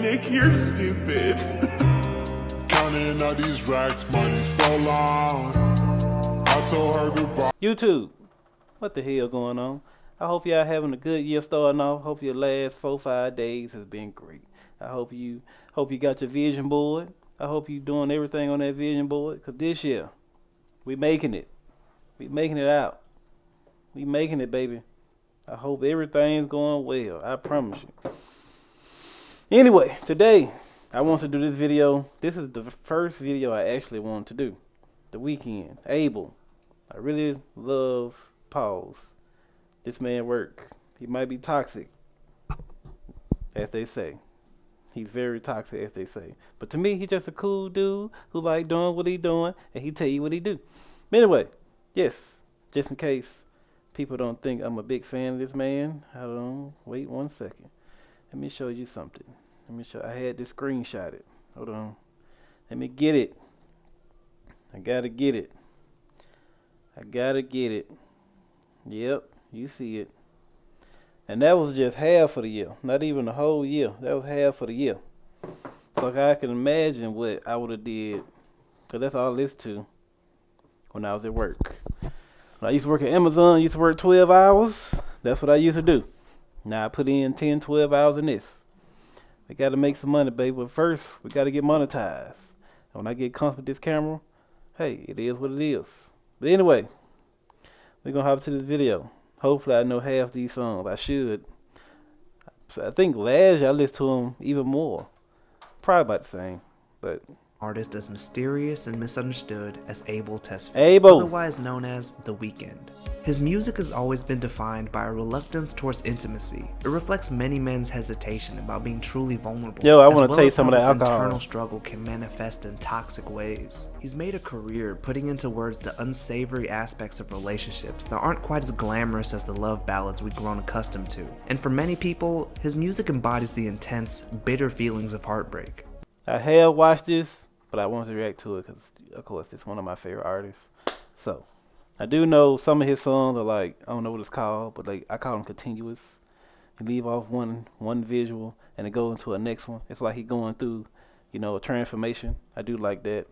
Nick, you're stupid. Counting out these racks, money so long. I told her goodbye. YouTube, what the hell going on? I hope y'all having a good year starting off. Hope your last 4-5 days has been great. I hope you got your vision board. I hope you doing everything on that vision board. Cause this year, we making it. We making it out. We making it, baby. I hope everything's going well. I promise you. Anyway, today I want to do this video. This is the first video I actually wanted to do. The Weeknd, Abel. I really love pause. This man work. He might be toxic, as they say. He's very toxic, as they say. But to me, he's just a cool dude who like doing what he doing, and he tell you what he do. But anyway, yes, just in case people don't think I'm a big fan of this man, hold on, wait 1 second. Let me show you something. I had this screenshotted. Hold on. Let me get it. I gotta get it. Yep, you see it. And that was just half of the year. Not even the whole year. That was half of the year. So I can imagine what I would have did. Because that's all I listened to when I was at work. When I used to work at Amazon, I used to work 12 hours. That's what I used to do. Now I put in 10, 12 hours in this. We got to make some money, baby. But first, we got to get monetized. And when I get comfortable with this camera, hey, it is what it is. But anyway, we're going to hop to this video. Hopefully, I know half these songs. I should. I think last year I listened to them even more. Probably about the same. But artist as mysterious and misunderstood as Abel Tesfaye, Abel, otherwise known as The Weeknd. His music has always been defined by a reluctance towards intimacy. It reflects many men's hesitation about being truly vulnerable. Yo, I want to taste some of that alcohol. alcohol. Internal struggle can manifest in toxic ways. He's made a career putting into words the unsavory aspects of relationships that aren't quite as glamorous as the love ballads we've grown accustomed to. And for many people, his music embodies the intense, bitter feelings of heartbreak. I have watched this, but I wanted to react to it because, of course, it's one of my favorite artists. So, I do know some of his songs are like, I don't know what it's called, but like I call them continuous. He leave off one visual and it goes into a next one. It's like he going through, a transformation. I do like that.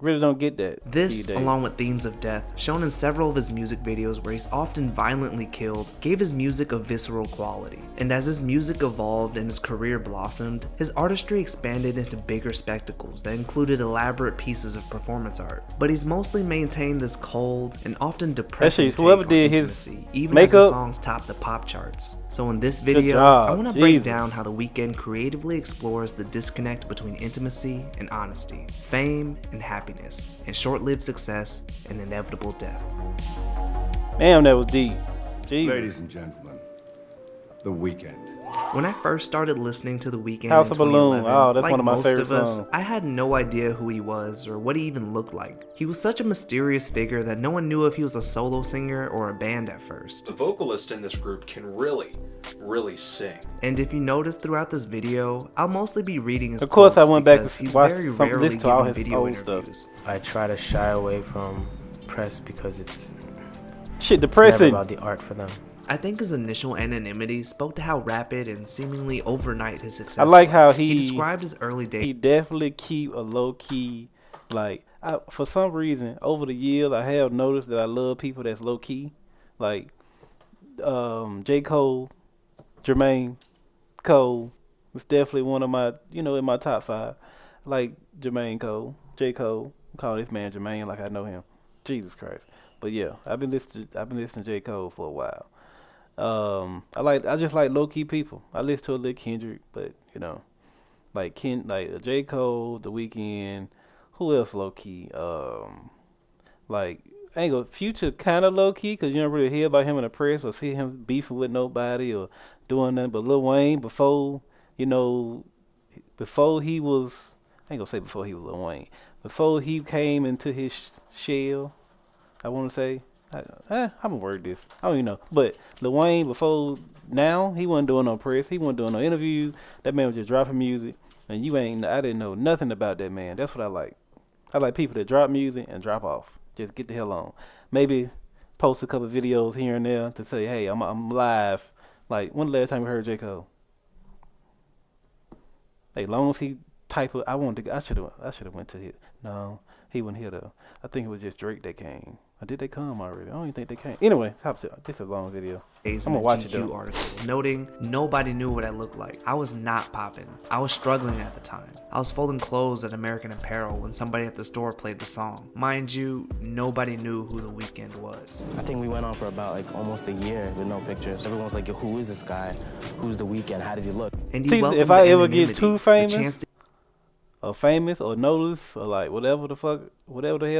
Really don't get that. This, along with themes of death, shown in several of his music videos where he's often violently killed, gave his music a visceral quality. And as his music evolved and his career blossomed, his artistry expanded into bigger spectacles that included elaborate pieces of performance art. But he's mostly maintained this cold and often depressing take whoever on did intimacy, his even makeup, as the songs top the pop charts. So in this video, I want to break down how The Weeknd creatively explores the disconnect between intimacy and honesty, fame and happiness, and short-lived success and inevitable death. Damn, that was deep. Jesus. Ladies and gentlemen, The Weeknd. When I first started listening to The Weeknd House in of Balloon, 2011, oh, that's like one of my most favorite of us, songs. I had no idea who he was or what he even looked like. He was such a mysterious figure that no one knew if he was a solo singer or a band at first. The vocalist in this group can really sing. And if you notice throughout this video, I'll mostly be reading his Of course, quotes I went back because to he's watch very some, rarely listen to all given his video old interviews. stuff. I try to shy away from press because it's Shit, never depressing. about the art for them. I think his initial anonymity spoke to how rapid and seemingly overnight his success I like was. how He described his early days. He definitely keep a low key, like for some reason over the years I have noticed that I love people that's low key, like J. Cole, Jermaine Cole was definitely one of my in my top 5. Like Jermaine Cole, J. Cole. I'm calling this man Jermaine like I know him. Jesus Christ. But yeah, I've been listening to J. Cole for a while. I just like low key people. I listen to a little Kendrick, but like J. Cole, The Weeknd. Who else low key? Like I ain't go Future kind of low key because you don't really hear about him in the press or see him beefing with nobody or doing nothing. But Lil Wayne before he was, I ain't gonna say before he was Lil Wayne, before he came into his shell, I want to say. I'm gonna word this. I don't even know. But Lil Wayne before now, he wasn't doing no press. He wasn't doing no interview. That man was just dropping music, and I didn't know nothing about that man. That's what I like. I like people that drop music and drop off. Just get the hell on. Maybe post a couple videos here and there to say, hey, I'm live. Like when the last time you heard J. Cole? Like long as he type of, I should have went to his. No, he wasn't here though. I think it was just Drake that came. Or did they come already? I don't even think they came. Anyway, this is a long video. I'm gonna watch it though. Article noting nobody knew what I looked like. I was not popping. I was struggling at the time. I was folding clothes at American Apparel when somebody at the store played the song. Mind you, nobody knew who The Weeknd was. I think we went on for about like almost a year with no pictures. Everyone's like, yo, who is this guy? Who's The Weeknd? How does he look? And See, welcomed if I ever anonymity, get too the famous, chance to or famous or noticed or like whatever the hell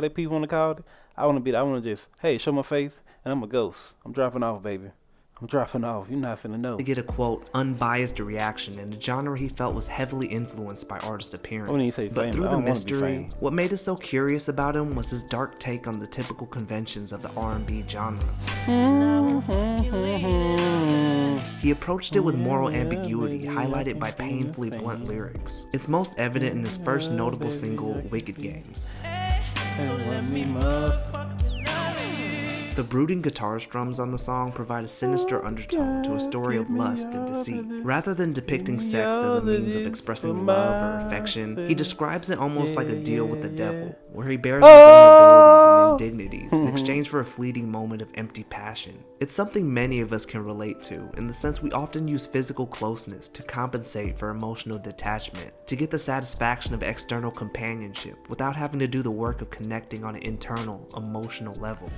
they people want to call it, I want to just, hey, show my face and I'm a ghost. I'm dropping off, baby. I'm dropping off. You're not finna know. to get a quote unbiased reaction in a genre he felt was heavily influenced by artist appearance. When you say But famous, through I the don't wanna be mystery, famous. what made us so curious about him was his dark take on the typical conventions of the R&B genre. He approached it with moral ambiguity, highlighted by painfully blunt lyrics. It's most evident in his first notable single, Wicked Games. The brooding guitar strums on the song provide a sinister undertone to a story of lust and deceit. Rather than depicting sex as a means of expressing love or affection, he describes it almost like a deal with the devil, where he bears his vulnerabilities and indignities in exchange for a fleeting moment of empty passion. It's something many of us can relate to, in the sense we often use physical closeness to compensate for emotional detachment, to get the satisfaction of external companionship without having to do the work of connecting on an internal, emotional level.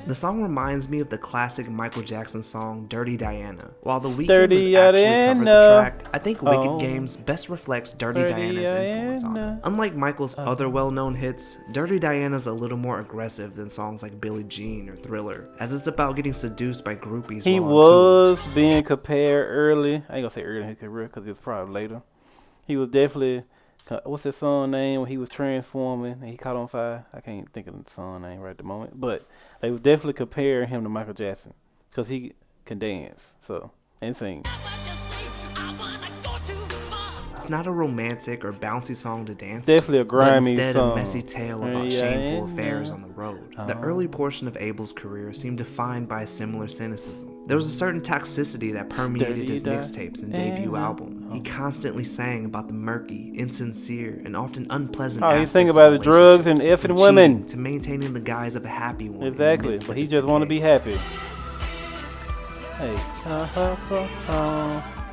The song reminds me of the classic Michael Jackson song Dirty Diana. While The Weeknd Dirty has actually covered the Diana. track, I think Wicked Games best reflects Dirty Diana's influence on it. Unlike Michael's other well-known hits, Dirty Diana's a little more aggressive than songs like Billie Jean or Thriller, as it's about getting seduced by groupies He while on tour. was being compared early. I ain't gonna say early in his career because it's probably later. He was definitely, what's his song name when he was transforming and he caught on fire? I can't think of the song name right at the moment, but they were definitely comparing him to Michael Jackson because he can dance, so, and sing. It's not a romantic or bouncy song to dance Definitely a grimy but instead song. a messy tale about Yeah, shameful yeah. affairs on the road. The early portion of Abel's career seemed defined by a similar cynicism. There was a certain toxicity that permeated his mixtapes and debut album. He constantly sang about the murky, insincere, and often unpleasant Oh, he aspects sang of about the drugs and relationships, effing from women. cheating to maintaining the guise of a happy one. in the Exactly, midst but of he his just want to be decay. happy. Hey.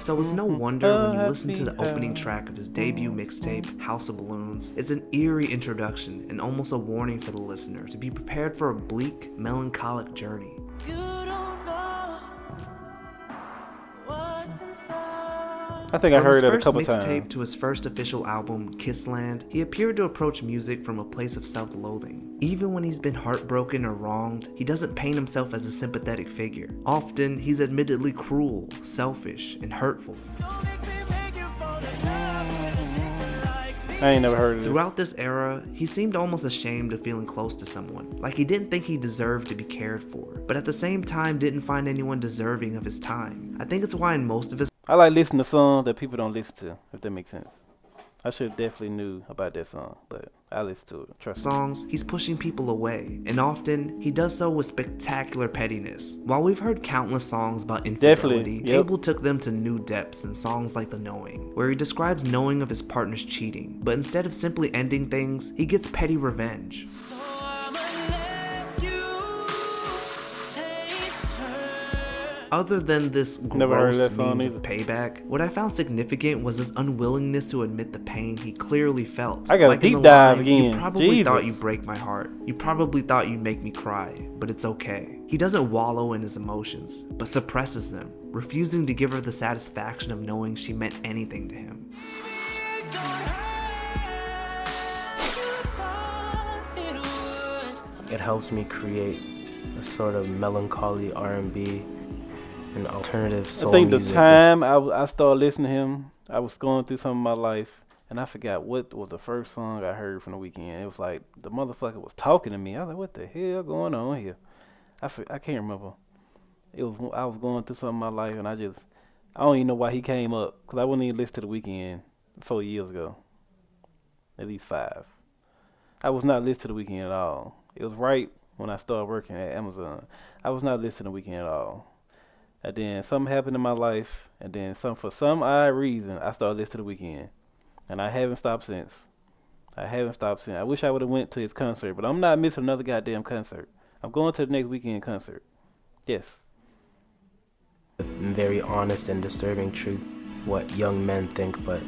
So it's no wonder when you listen to the opening track of his debut mixtape, House of Balloons, it's an eerie introduction and almost a warning for the listener to be prepared for a bleak, melancholic journey. I think I From his heard it a first couple mixtape times. to his first official album, Kissland, he appeared to approach music from a place of self-loathing. Even when he's been heartbroken or wronged, he doesn't paint himself as a sympathetic figure. Often, he's admittedly cruel, selfish, and hurtful. I ain't never heard of this. Throughout this era, he seemed almost ashamed of feeling close to someone, like he didn't think he deserved to be cared for, but at the same time didn't find anyone deserving of his time. I think it's why in most of his I like listening to songs that people don't listen to, if that makes sense. I should have definitely knew about that song, but I listen to it. Trust me. songs, he's pushing people away, and often he does so with spectacular pettiness. While we've heard countless songs about infidelity, Definitely, yep. Abel took them to new depths in songs like The Knowing, where he describes knowing of his partner's cheating, but instead of simply ending things, he gets petty revenge. Other than this Never heard of gross that song means of either. payback, what I found significant was his unwillingness to admit the pain he clearly felt. I gotta Like in deep the dive line, again. You probably thought Jesus. you'd break my heart. You probably thought you'd make me cry, but it's okay. He doesn't wallow in his emotions, but suppresses them, refusing to give her the satisfaction of knowing she meant anything to him. It helps me create a sort of melancholy R&B and alternative soul I think the music. time I started listening to him, I was going through some of my life, and I forgot what was the first song I heard from The Weeknd. It was like the motherfucker was talking to me. I was like, what the hell going on here? I can't remember. I was going through some of my life, and I don't even know why he came up, because I wouldn't even listen to The Weeknd 4 years ago. At least 5. I was not listening to The Weeknd at all. It was right when I started working at Amazon. I was not listening to The Weeknd at all. and then something happened in my life, and then for some odd reason, I started listening to The Weeknd, and I haven't stopped since. I wish I would have went to his concert, but I'm not missing another goddamn concert. I'm going to the next Weeknd concert. Yes. Very honest and disturbing truth, what young men think but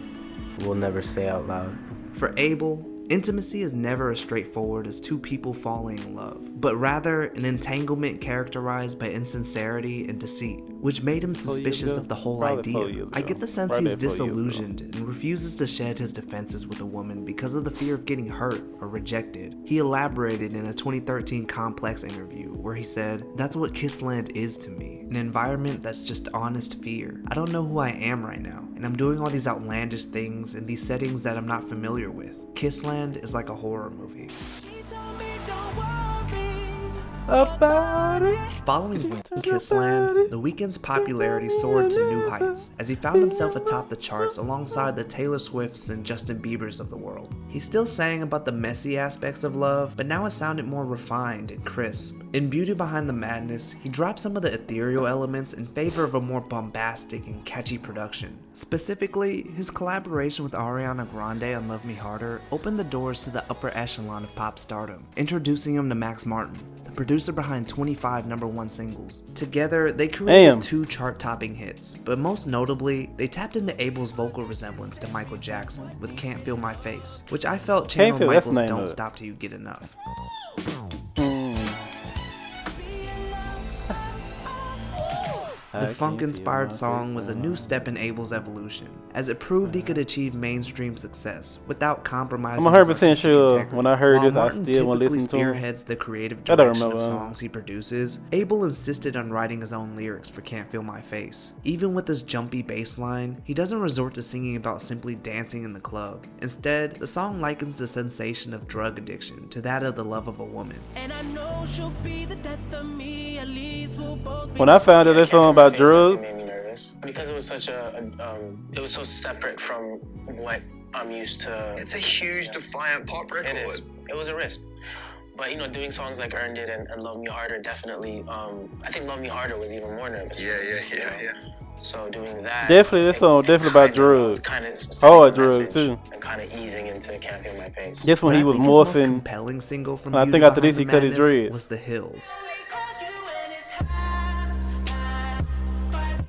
will never say out loud. For Abel, intimacy is never as straightforward as two people falling in love, but rather an entanglement characterized by insincerity and deceit, which made him suspicious of the whole idea. I get the sense he's disillusioned and refuses to shed his defenses with a woman because of the fear of getting hurt or rejected. He elaborated in a 2013 Complex interview where he said, "That's what Kissland is to me, an environment that's just honest fear. I don't know who I am right now, and I'm doing all these outlandish things in these settings that I'm not familiar with. Kissland is like a horror movie." About it. Following Kissland, The Weeknd's popularity soared to new heights as he found himself atop the charts alongside the Taylor Swifts and Justin Biebers of the world. He still sang about the messy aspects of love, but now it sounded more refined and crisp. In Beauty Behind the Madness, he dropped some of the ethereal elements in favor of a more bombastic and catchy production. Specifically, his collaboration with Ariana Grande on Love Me Harder opened the doors to the upper echelon of pop stardom, introducing him to Max Martin, the producer behind 25 #1 singles. Together, they created 2 chart-topping hits, but most notably, they tapped into Abel's vocal resemblance to Michael Jackson with Can't Feel My Face, which I felt channeled Michael's Don't Stop Till You Get Enough. The funk-inspired song was a new step in Abel's evolution, as it proved he could achieve mainstream success without compromising. I'm 100% sure when I heard this, I still want to listen to him. Spearheads the creative direction of songs he produces. Abel insisted on writing his own lyrics for Can't Feel My Face. Even with his jumpy bass line, he doesn't resort to singing about simply dancing in the club. Instead, the song likens the sensation of drug addiction to that of the love of a woman. And I know she'll be the death of me, at least we'll both be. When I found out this song about drugs, it made me nervous because it was such it was so separate from what I'm used to. It's a huge defiant pop record. It is. It was a risk. But you know, doing songs like Earned It and Love Me Harder definitely, I think Love Me Harder was even more nervous. Yeah. So doing that. definitely this song definitely about drugs. Hard drugs too. And kind of easing into Can't Feel My Face. This one he was morphing. morphing. Compelling single from I think after this he cut his dreads. Was The Hills.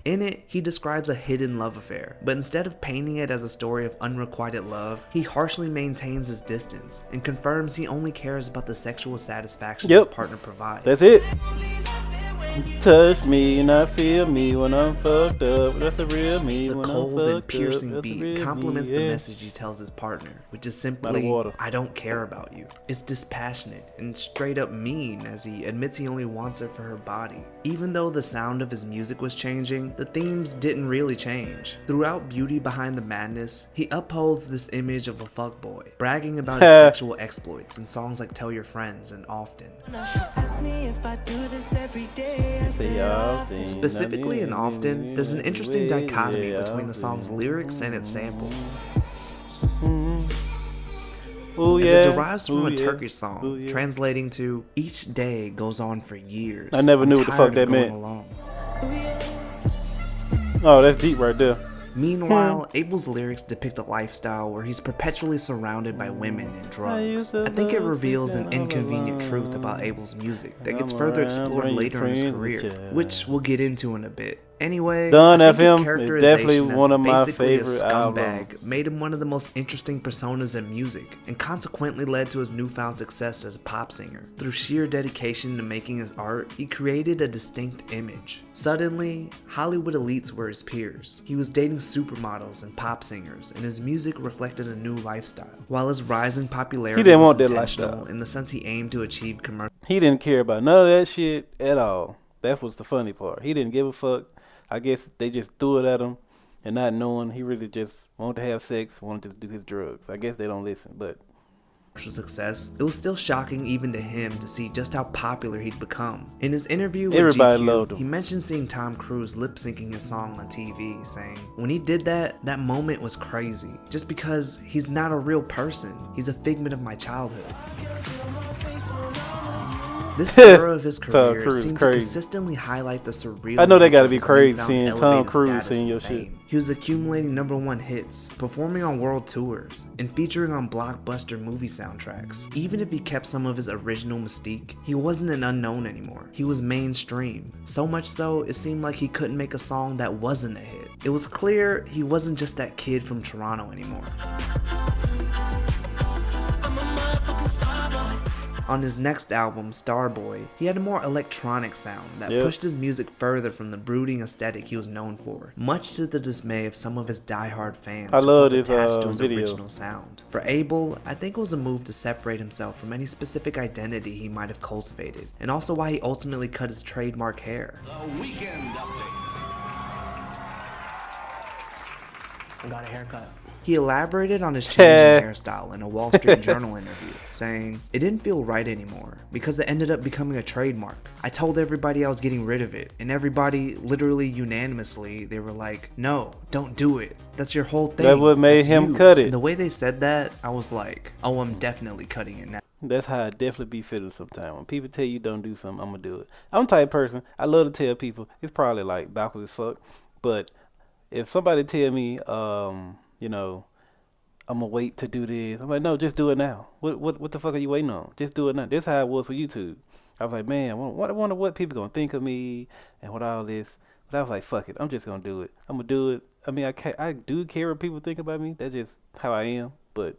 In it, he describes a hidden love affair, but instead of painting it as a story of unrequited love, he harshly maintains his distance and confirms he only cares about the sexual satisfaction his partner provides. That's it. Touch me and I feel me when I'm fucked up. That's the real me. The when cold I'm and fucked piercing up. beat complements the message he tells his partner, which is simply, "I don't care about you." It's dispassionate and straight up mean as he admits he only wants her for her body. Even though the sound of his music was changing, the themes didn't really change. Throughout Beauty Behind the Madness, he upholds this image of a fuckboy, bragging about his sexual exploits in songs like Tell Your Friends and Often. Specifically in Often, there's an interesting dichotomy between the song's lyrics and its sample. As it derives from a Turkish song, translating to, "Each day goes on for years. I never knew what the fuck that meant. Oh, that's deep right there. Meanwhile, Abel's lyrics depict a lifestyle where he's perpetually surrounded by women and drugs. I think it reveals an inconvenient truth about Abel's music that gets further explored later in his career, which we'll get into in a bit. Anyway, Done I think FM his is definitely characterization one of as my basically a favorite scumbag albums. made him one of the most interesting personas in music, and consequently led to his newfound success as a pop singer. Through sheer dedication to making his art, he created a distinct image. Suddenly, Hollywood elites were his peers. He was dating supermodels and pop singers, and his music reflected a new lifestyle. While his rising popularity He didn't was want that intentional lifestyle. in the sense he aimed to achieve commercial. He didn't care about none of that shit at all. That was the funny part. He didn't give a fuck. I guess they just threw it at him and not knowing he really just wanted to have sex, wanted to do his drugs. I guess they don't listen, but success, it was still shocking even to him to see just how popular he'd become. In his interview with everybody loved GQ, him. he mentioned seeing Tom Cruise lip syncing his song on TV, saying, "When he did that moment was crazy. Just because he's not a real person, he's a figment of my childhood." This era of his Tom career Cruise seemed to crazy. consistently highlight the surreal. I know that gotta nature be of his crazy newfound seeing Tom elevated Cruise status sing and your shit. fame. He was accumulating #1 hits, performing on world tours, and featuring on blockbuster movie soundtracks. Even if he kept some of his original mystique, he wasn't an unknown anymore. He was mainstream. So much so, it seemed like he couldn't make a song that wasn't a hit. It was clear he wasn't just that kid from Toronto anymore. On his next album, Starboy, he had a more electronic sound that pushed his music further from the brooding aesthetic he was known for, much to the dismay of some of his diehard fans I who love felt this attached to his video. original sound. For Abel, I think it was a move to separate himself from any specific identity he might have cultivated, and also why he ultimately cut his trademark hair. The Weeknd update. I got a haircut. He elaborated on his change in hairstyle in a Wall Street Journal interview, saying, "It didn't feel right anymore because it ended up becoming a trademark. I told everybody I was getting rid of it, and everybody, literally unanimously, they were like, no, don't do it. That's your whole thing. That's what made him cut it." And the way they said that, I was like, oh, I'm definitely cutting it now. That's how I definitely be feeling sometimes. When people tell you don't do something, I'm gonna do it. I'm the type of person, I love to tell people, it's probably like backwards as fuck, but if somebody tell me, you know, I'm gonna wait to do this, I'm like, no, just do it now. What the fuck are you waiting on? Just do it now. This is how it was for YouTube. I was like, man, I wonder what people gonna think of me and what all this. But I was like, fuck it, I'm just gonna do it. I'm gonna do it. I mean, I do care what people think about me. That's just how I am. But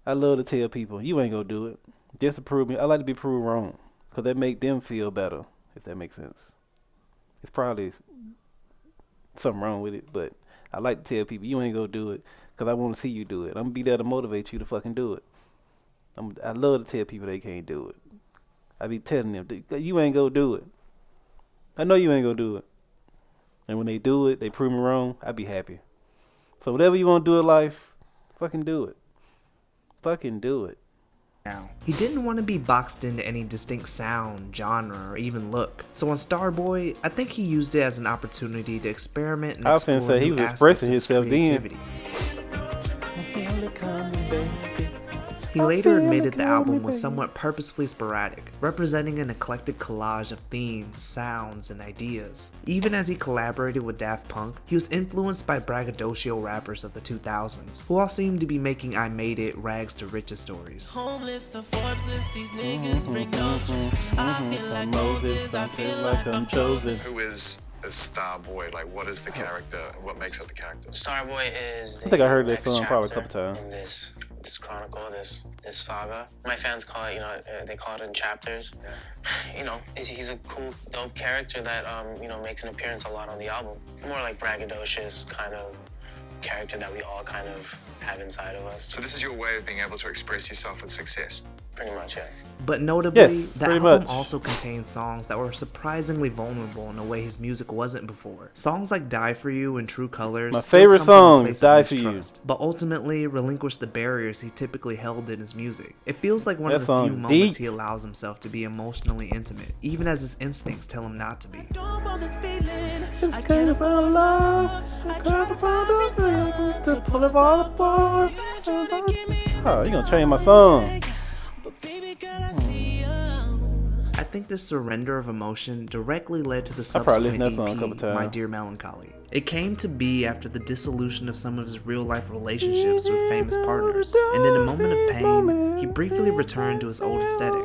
I love to tell people, you ain't gonna do it. Just to prove me. I like to be proved wrong, cause that make them feel better. If that makes sense. It's probably something wrong with it, but I like to tell people you ain't gonna do it because I want to see you do it. I'm gonna be there to motivate you to fucking do it. I love to tell people they can't do it. I be telling them you ain't gonna do it. I know you ain't gonna do it. And when they do it, they prove me wrong. I be happy. So whatever you want to do in life, fucking do it. Fucking do it. Now, he didn't want to be boxed into any distinct sound, genre, or even look. So on Starboy, I think he used it as an opportunity to experiment and I was explore finna say he new was aspects expressing of his himself then. creativity. He later admitted the album was somewhat purposefully sporadic, representing an eclectic collage of themes, sounds, and ideas. Even as he collaborated with Daft Punk, he was influenced by braggadocio rappers of the 2000s, who all seemed to be making I Made It rags to riches stories. Homeless to Forbes list, these niggas bring no stress. I feel like Moses, I feel like I'm chosen. Who is a Starboy? Like, what is the character? What makes up the character? Starboy is the I think I heard that next song probably a chapter couple times. in this chronicle, this saga. My fans call it, they call it in chapters. He's a cool, dope character that makes an appearance a lot on the album. More like braggadocious kind of character that we all kind of have inside of us. So this is your way of being able to express yourself with success? Pretty much, yeah. But notably, Yes, the pretty album much. also contained songs that were surprisingly vulnerable in a way his music wasn't before. Songs like Die For You and True Colors My still favorite come from a song place is of Die For You. mistrust, but ultimately relinquished the barriers he typically held in his music. It feels like one That of the few song's moments deep. he allows himself to be emotionally intimate, even as his instincts tell him not to be. Don't want this feeling. I can't find love. I try to find a to pull it all apart. Oh, you gonna change my song? But baby girl, I see you. I think this surrender of emotion directly led to the probably subsequent listened to that song a EP, couple times. My Dear Melancholy. It came to be after the dissolution of some of his real-life relationships with famous partners, and in a moment of pain, he briefly returned to his old aesthetic.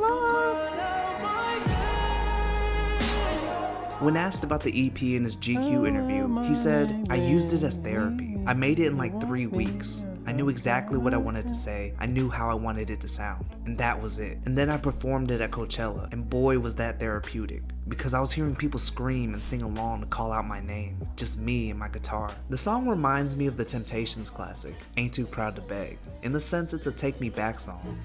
When asked about the EP in his GQ interview, he said, "I used it as therapy. I made it in like 3 weeks. I knew exactly what I wanted to say. I knew how I wanted it to sound. And that was it. And then I performed it at Coachella, and boy was that therapeutic. Because I was hearing people scream and sing along to call out my name. Just me and my guitar." The song reminds me of the Temptations classic, Ain't Too Proud to Beg, in the sense it's a take me back song.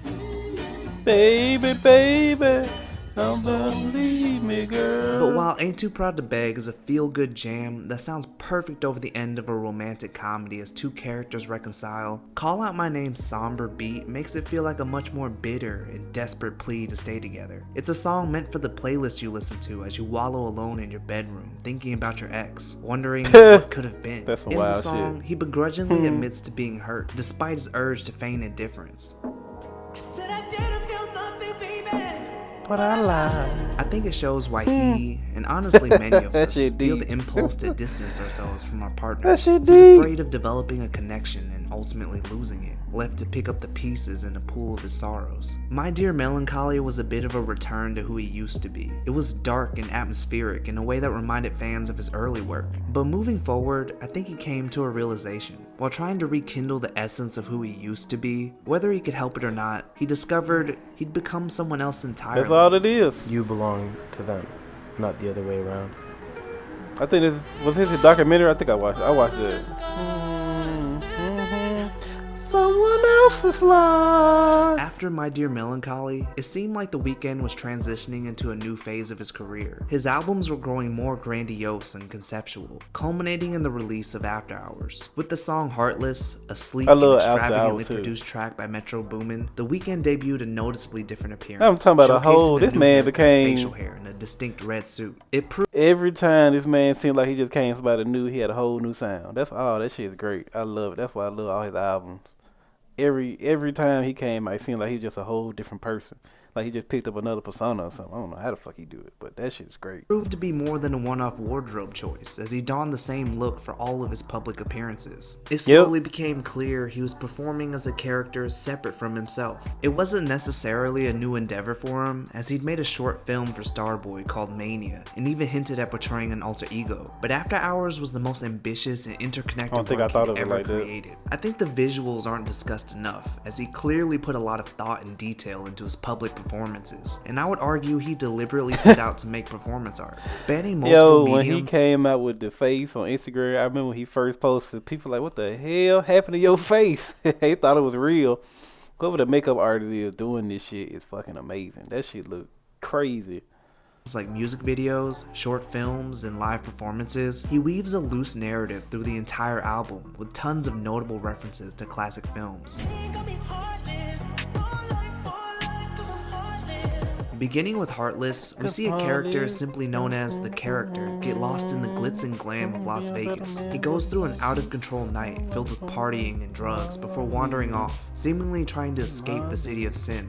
Baby, baby, don't believe me, girl. But while Ain't Too Proud to Beg is a feel-good jam that sounds perfect over the end of a romantic comedy as two characters reconcile, Call Out My Name's somber beat makes it feel like a much more bitter and desperate plea to stay together. It's a song meant for the playlist you listen to as you wallow alone in your bedroom, thinking about your ex, wondering what could have been. That's some in the wild song, shit. he begrudgingly admits to being hurt, despite his urge to feign indifference. I said I didn't feel nothing, baby. but I lied. I think it shows why he, and honestly many of That us, shit feel deep. the impulse to distance ourselves from our That partners. shit He's deep. afraid of developing a connection and ultimately losing it, left to pick up the pieces in a pool of his sorrows. My Dear Melancholy was a bit of a return to who he used to be. It was dark and atmospheric in a way that reminded fans of his early work. But moving forward, I think he came to a realization. While trying to rekindle the essence of who he used to be, whether he could help it or not, he discovered he'd become someone else entirely. That's all it is. You belong to them, not the other way around. I think this was his documentary. I think I watched it. I watched it. Someone else's life. After My Dear Melancholy, it seemed like The Weeknd was transitioning into a new phase of his career. His albums were growing more grandiose and conceptual, culminating in the release of After Hours. With the song Heartless, a sleek I and love After extravagantly Hours, too. produced track by Metro Boomin, The Weeknd debuted a noticeably different appearance. I'm talking about a whole- showcasing this new man haircut, became- facial hair and a distinct red suit. It proved Every time this man seemed like he just came somebody new, he had a whole new sound. That's all. That shit is great. I love it. That's why I love all his albums. Every time he came, it seemed like he was just a whole different person. Like he just picked up another persona or something. I don't know how the fuck he do it, but that shit is great. proved to be more than a one-off wardrobe choice, as he donned the same look for all of his public appearances. It slowly became clear he was performing as a character separate from himself. It wasn't necessarily a new endeavor for him, as he'd made a short film for Starboy called Mania, and even hinted at portraying an alter ego. But After Hours was the most ambitious and interconnected I don't think I work thought he'd of it ever like that. created. I think the visuals aren't discussed enough, as he clearly put a lot of thought and detail into his public performances, and I would argue he deliberately set out to make performance art. Spanning multiple Yo, when he mediums, came out with the face on Instagram, I remember when he first posted, people like, what the hell happened to your face? They thought it was real. Whoever the makeup artist is doing this shit is fucking amazing. That shit look crazy. like music videos, short films, and live performances, he weaves a loose narrative through the entire album with tons of notable references to classic films. Beginning with Heartless, we see a character simply known as the Character get lost in the glitz and glam of Las Vegas. He goes through an out-of-control night filled with partying and drugs before wandering off, seemingly trying to escape the city of sin.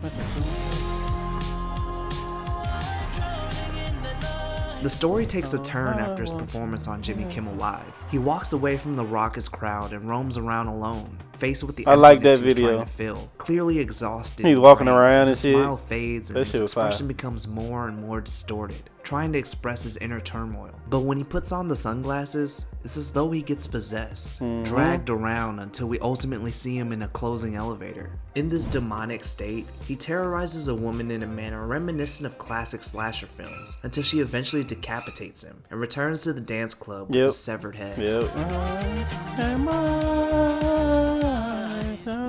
The story takes a turn after his performance on Jimmy Kimmel Live. He walks away from the raucous crowd and roams around alone, faced with the I like emptiness that he was video. trying to fill. Clearly exhausted, He's and walking drained around as and his shit. smile fades and That his shit was fire. expression becomes more and more distorted, trying to express his inner turmoil. But when he puts on the sunglasses, it's as though he gets possessed, dragged around until we ultimately see him in a closing elevator. In this demonic state, he terrorizes a woman in a manner reminiscent of classic slasher films until she eventually decapitates him and returns to the dance club with Yep. his severed head. Yep.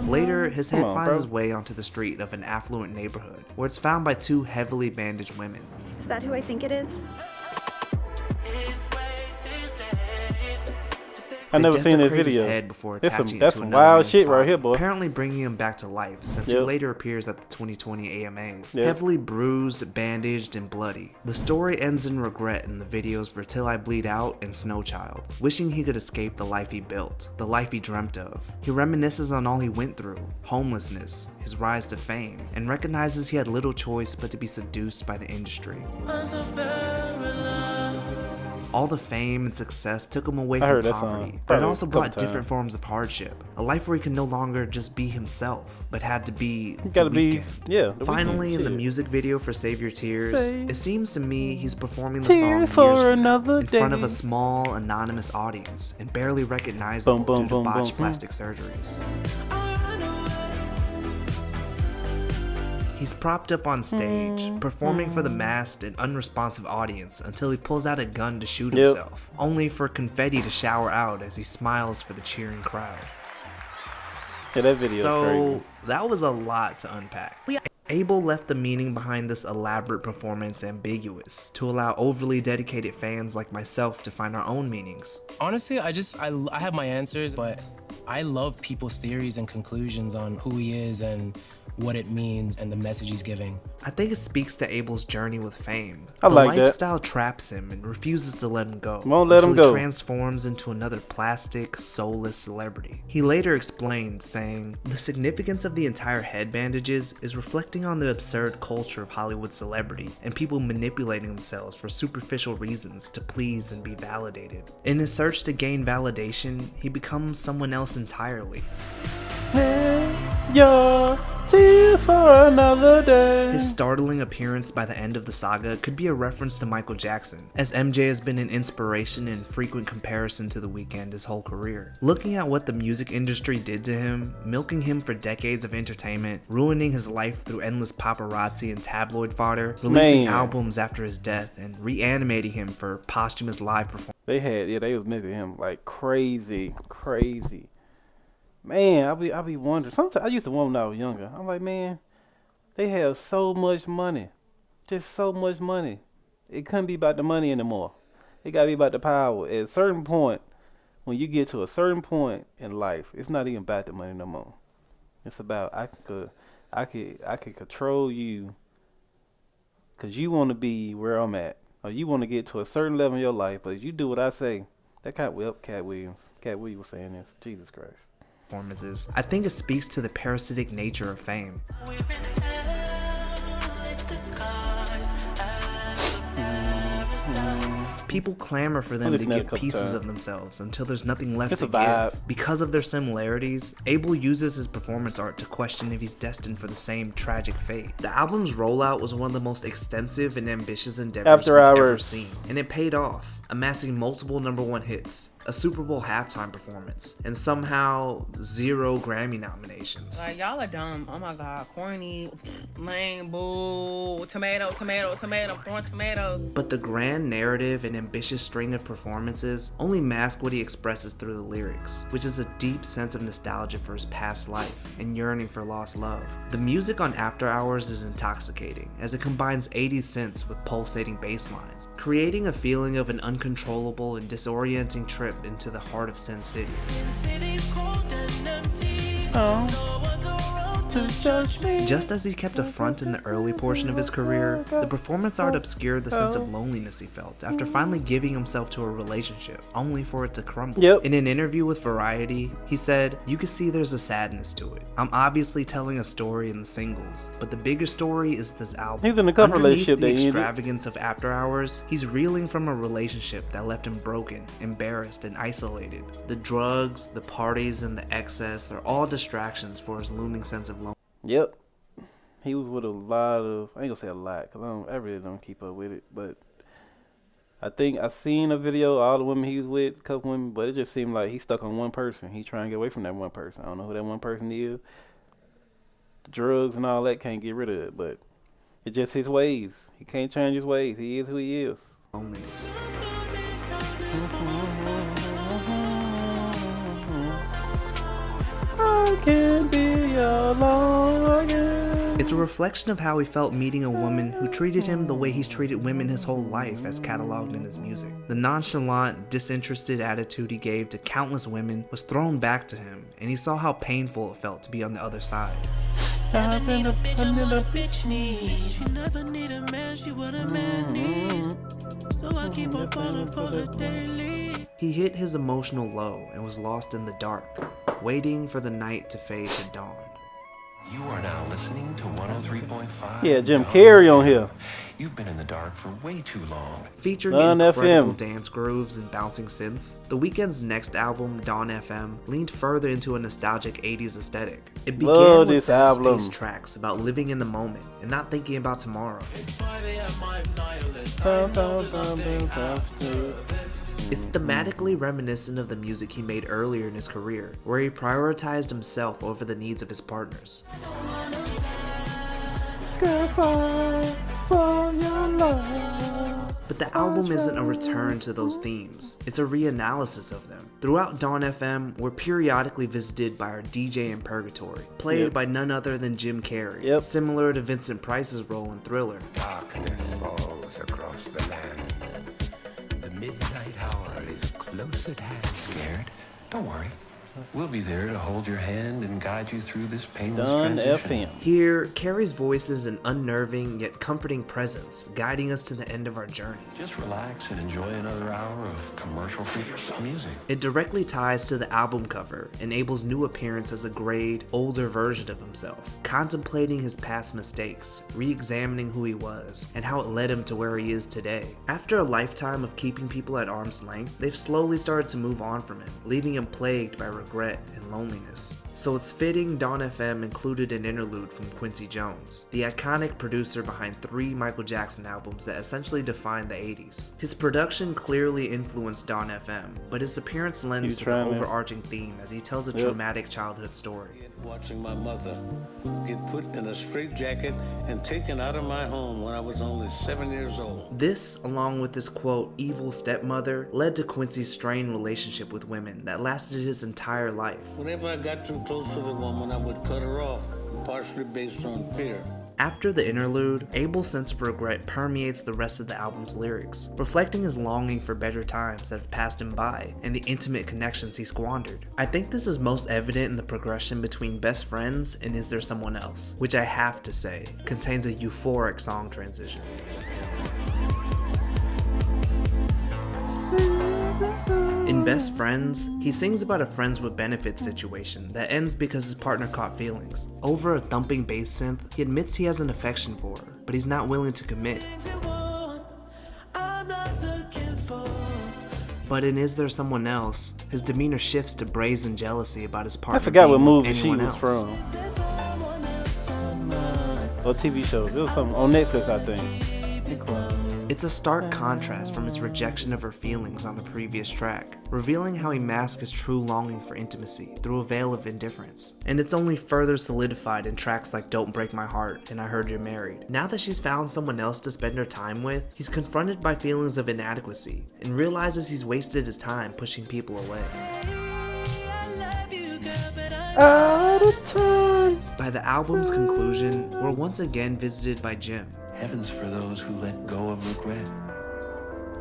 Later, his head Come on, finds bro. his way onto the street of an affluent neighborhood, where it's found by two heavily bandaged women. Is that who I think it is? I They never seen that desecrate his video. head before That's attaching it that's to some another wild man's shit right body, here, boy. apparently bringing him back to life, since he Yep. later appears at the 2020 AMAs, Yep. heavily bruised, bandaged, and bloody. The story ends in regret in the videos for Till I Bleed Out and Snow Child, wishing he could escape the life he built, the life he dreamt of. He reminisces on all he went through, homelessness, his rise to fame, and recognizes he had little choice but to be seduced by the industry. All the fame and success took him away I from heard that song poverty, but it probably also a couple brought different times. forms of hardship. A life where he could no longer just be himself, but had to be You gotta the be, Weeknd. yeah. the Finally, Weeknd in the shit. music video for Save Your Tears, Save it seems to me he's performing the Tears song for years from now, another in front of day. a small, anonymous audience, and barely recognizable Boom, boom, due to boom, botched boom, plastic surgeries. He's propped up on stage, performing for the masked and unresponsive audience until he pulls out a gun to shoot Yep. himself, only for confetti to shower out as he smiles for the cheering crowd. Yeah, that video is So, crazy. that was a lot to unpack. Abel left the meaning behind this elaborate performance ambiguous to allow overly dedicated fans like myself to find our own meanings. Honestly, I have my answers, but I love people's theories and conclusions on who he is and what it means and the message he's giving. I think it speaks to Abel's journey with fame. I the like that. lifestyle traps him and refuses to let him go. Won't let him until go. he transforms into another plastic, soulless celebrity. He later explained, saying, "The significance of the entire head bandages is reflecting on the absurd culture of Hollywood celebrity and people manipulating themselves for superficial reasons to please and be validated. In his search to gain validation, he becomes someone else entirely." Your tears for another day. His startling appearance by the end of the saga could be a reference to Michael Jackson, as MJ has been an inspiration and frequent comparison to The Weeknd his whole career. Looking at what the music industry did to him, milking him for decades of entertainment, ruining his life through endless paparazzi and tabloid fodder, releasing albums after his death, and reanimating him for posthumous live performances. They was milking him like crazy. Man, I be wondering. Sometimes I used to wonder when I was younger. I'm like, man, they have so much money, just so much money. It couldn't be about the money anymore. It gotta be about the power. At a certain point, when you get to a certain point in life, it's not even about the money no more. It's about I could control you, cause you want to be where I'm at, or you want to get to a certain level in your life. But if you do what I say, Cat Williams was saying this. Jesus Christ. Performances. I think it speaks to the parasitic nature of fame. People clamor for them to give pieces of themselves until there's nothing left to give. Because of their similarities, Abel uses his performance art to question if he's destined for the same tragic fate. The album's rollout was one of the most extensive and ambitious endeavors we've ever seen, and it paid off, amassing multiple #1 hits, a Super Bowl halftime performance, and somehow 0 Grammy nominations. Like, y'all are dumb. Oh my god, corny, lame, boo, tomato, corn tomatoes. But the grand narrative and ambitious string of performances only mask what he expresses through the lyrics, which is a deep sense of nostalgia for his past life and yearning for lost love. The music on After Hours is intoxicating, as it combines 80s synths with pulsating bass lines, creating a feeling of an uncontrollable and disorienting trip into the heart of Sin City. Just as he kept a front in the early portion of his career, the performance art obscured the sense of loneliness he felt after finally giving himself to a relationship, only for it to crumble. In an interview with Variety, he said, "You can see there's a sadness to it. I'm obviously telling a story in the singles, but the bigger story is this album." He's in a couple relationship the extravagance of After Hours, he's reeling from a relationship that left him broken, embarrassed, and isolated. The drugs, the parties, and the excess are all distractions for his looming sense of loneliness. Yep. He was with a lot of, I ain't gonna say a lot, because I really don't keep up with it, but I think I seen a video of all the women he was with, a couple women, but it just seemed like he's stuck on one person. He trying to get away from that one person. I don't know who that one person is. The drugs and all that, can't get rid of it, but it's just his ways. He can't change his ways. He is who he is. Loneliness. I can't be alone again. It's a reflection of how he felt meeting a woman who treated him the way he's treated women his whole life, as cataloged in his music. The nonchalant, disinterested attitude he gave to countless women was thrown back to him, and he saw how painful it felt to be on the other side. Never need a bitch what a bitch needs. She never need a man, she what a man needs. So I keep on falling for her daily. He hit his emotional low and was lost in the dark, waiting for the night to fade to dawn. You are now listening to 103.5. Yeah, Jim Carrey on here. You've been in the dark for way too long. Featuring incredible dance grooves and bouncing synths, The Weeknd's next album, Dawn FM, leaned further into a nostalgic 80s aesthetic. It began with fast-paced tracks about living in the moment and not thinking about tomorrow. It's thematically reminiscent of the music he made earlier in his career, where he prioritized himself over the needs of his partners. But the album isn't a return to those themes, it's a reanalysis of them. Throughout Dawn FM, we're periodically visited by our DJ in Purgatory, played by none other than Jim Carrey, similar to Vincent Price's role in Thriller. Darkness falls across the land. The midnight hour is close at hand. Scared? Don't worry. We'll be there to hold your hand and guide you through this painless Done transition. FM. Here, Carrie's voice is an unnerving yet comforting presence, guiding us to the end of our journey. Just relax and enjoy another hour of commercial-free music. It directly ties to the album cover and Abel's new appearance as a grayed, older version of himself, contemplating his past mistakes, re-examining who he was, and how it led him to where he is today. After a lifetime of keeping people at arm's length, they've slowly started to move on from him, leaving him plagued by regret and loneliness. So it's fitting Dawn FM included an interlude from Quincy Jones, the iconic producer behind 3 Michael Jackson albums that essentially defined the 80s. His production clearly influenced Dawn FM, but his appearance lends to the overarching theme as he tells a traumatic childhood story. Watching my mother get put in a straitjacket and taken out of my home when I was only 7 years old. This, along with his quote, evil stepmother, led to Quincy's strained relationship with women that lasted his entire life. Whenever I got too close to the woman, I would cut her off, partially based on fear. After the interlude, Abel's sense of regret permeates the rest of the album's lyrics, reflecting his longing for better times that have passed him by and the intimate connections he squandered. I think this is most evident in the progression between Best Friends and Is There Someone Else, which I have to say contains a euphoric song transition. In Best Friends, he sings about a friends with benefits situation that ends because his partner caught feelings. Over a thumping bass synth, he admits he has an affection for her, but he's not willing to commit. But in Is There Someone Else, his demeanor shifts to brazen jealousy about his partner. I forgot what being movie with she anyone was else. from. Or TV shows. It was something on Netflix, I think. It's a stark contrast from his rejection of her feelings on the previous track, revealing how he masks his true longing for intimacy through a veil of indifference. And it's only further solidified in tracks like Don't Break My Heart and I Heard You're Married. Now that she's found someone else to spend her time with, he's confronted by feelings of inadequacy and realizes he's wasted his time pushing people away. Out of time. By the album's conclusion, we're once again visited by Jim. Heaven's for those who let go of regret.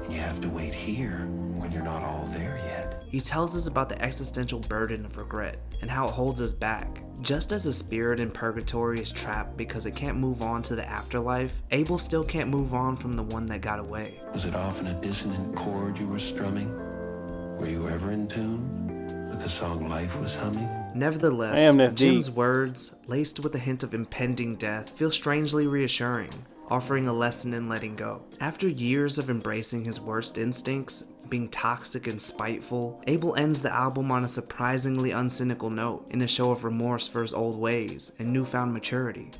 And you have to wait here when you're not all there yet. He tells us about the existential burden of regret and how it holds us back. Just as a spirit in purgatory is trapped because it can't move on to the afterlife, Abel still can't move on from the one that got away. Was it often a dissonant chord you were strumming? Were you ever in tune with the song life was humming? Nevertheless, Jim's words, laced with a hint of impending death, feel strangely reassuring, offering a lesson in letting go. After years of embracing his worst instincts, being toxic and spiteful, Abel ends the album on a surprisingly uncynical note, in a show of remorse for his old ways and newfound maturity.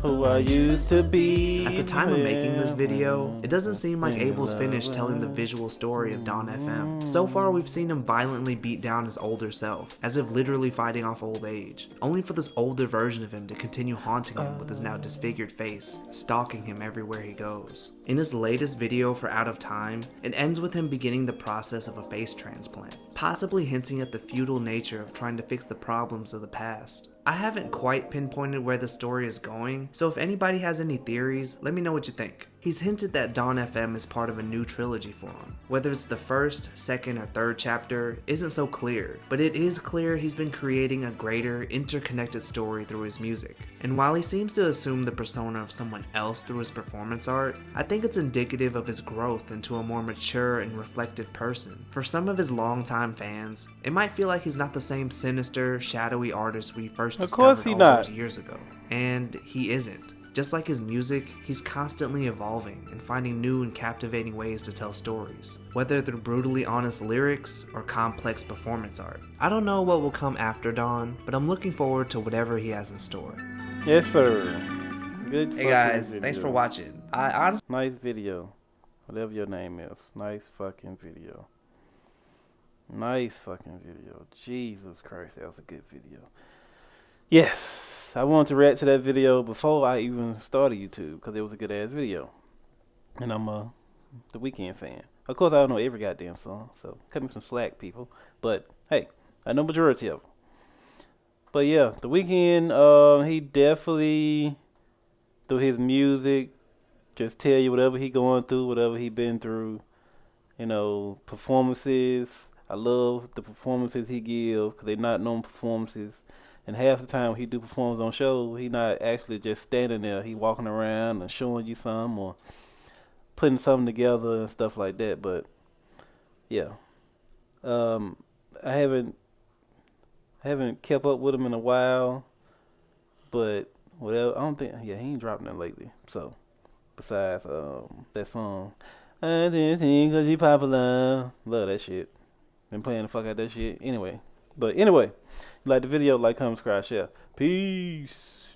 Who I used to be. At the time of making this video, it doesn't seem like Abel's finished telling the visual story of Dawn FM. So far, we've seen him violently beat down his older self, as if literally fighting off old age, only for this older version of him to continue haunting him with his now disfigured face, stalking him everywhere he goes. In his latest video for Out of Time, it ends with him beginning the process of a face transplant, possibly hinting at the futile nature of trying to fix the problems of the past. I haven't quite pinpointed where the story is going, so if anybody has any theories, let me know what you think. He's hinted that Dawn FM is part of a new trilogy for him. Whether it's the first, second, or third chapter isn't so clear, but it is clear he's been creating a greater, interconnected story through his music. And while he seems to assume the persona of someone else through his performance art, I think it's indicative of his growth into a more mature and reflective person. For some of his longtime fans, it might feel like he's not the same sinister, shadowy artist we first discovered all those years ago. And he isn't. Just like his music, he's constantly evolving and finding new and captivating ways to tell stories, whether through brutally honest lyrics or complex performance art. I don't know what will come after Dawn, but I'm looking forward to whatever he has in store. Yes, sir. Good. Hey guys, thanks for watching. I honestly nice video, whatever your name is. Nice fucking video. Nice fucking video. Jesus Christ, that was a good video. Yes, I wanted to react to that video before I even started YouTube because it was a good ass video. And I'm the Weeknd fan. Of course, I don't know every goddamn song, so cut me some slack, people. But hey, I know majority of them. But yeah, the Weeknd, he definitely, through his music, just tell you whatever he going through, whatever he been through. You know, performances. I love the performances he give because they're not known performances. And half the time when he do performance on shows, he not actually just standing there. He walking around and showing you some or putting something together and stuff like that. But yeah, I haven't kept up with him in a while. But whatever, I don't think. Yeah, he ain't dropping that lately. So besides that song, I didn't think 'cause you popular. Love that shit. Been playing the fuck out that shit. Anyway, you like the video, like, comment, subscribe, share. Peace.